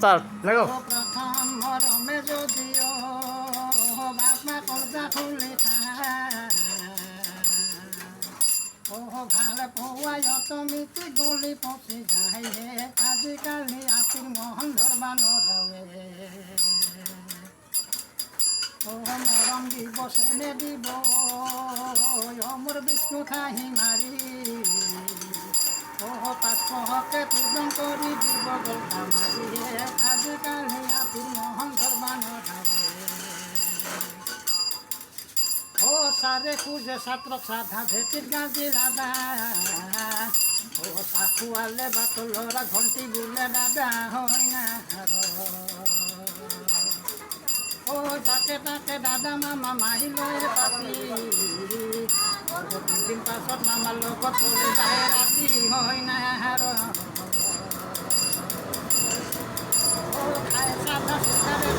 Start লাগো। প্ৰথম মৰমে যদিও বাপমা কলজা খুলে ও ভাল পোৱাই অতমিতি গলি পচি যায় হে আজিকালি আপিৰ মহন ধৰবা নৰাৱে ও মৰম দিব চেনে দিব মোৰ বিষ্ণু ঠাহি মাৰি পাঁচশকে পূজন কৰি দিব গল্পা মাৰি আজিকালি আপিৰ মহন ধৰবা নৰাৱে ও সারে খুঁজে ছাত্রক সাধা ভেটির গাজি লাদা ও সাকুয়ালে বাতলরা ঘন্টি গুলে দাদা হয় না ও যাকে তাকে দাদা মামা মাহিল পাতি দুদিন পাছত মামার লগত চলে যায় রাতি হয় না ও খায় সাধা সুতারে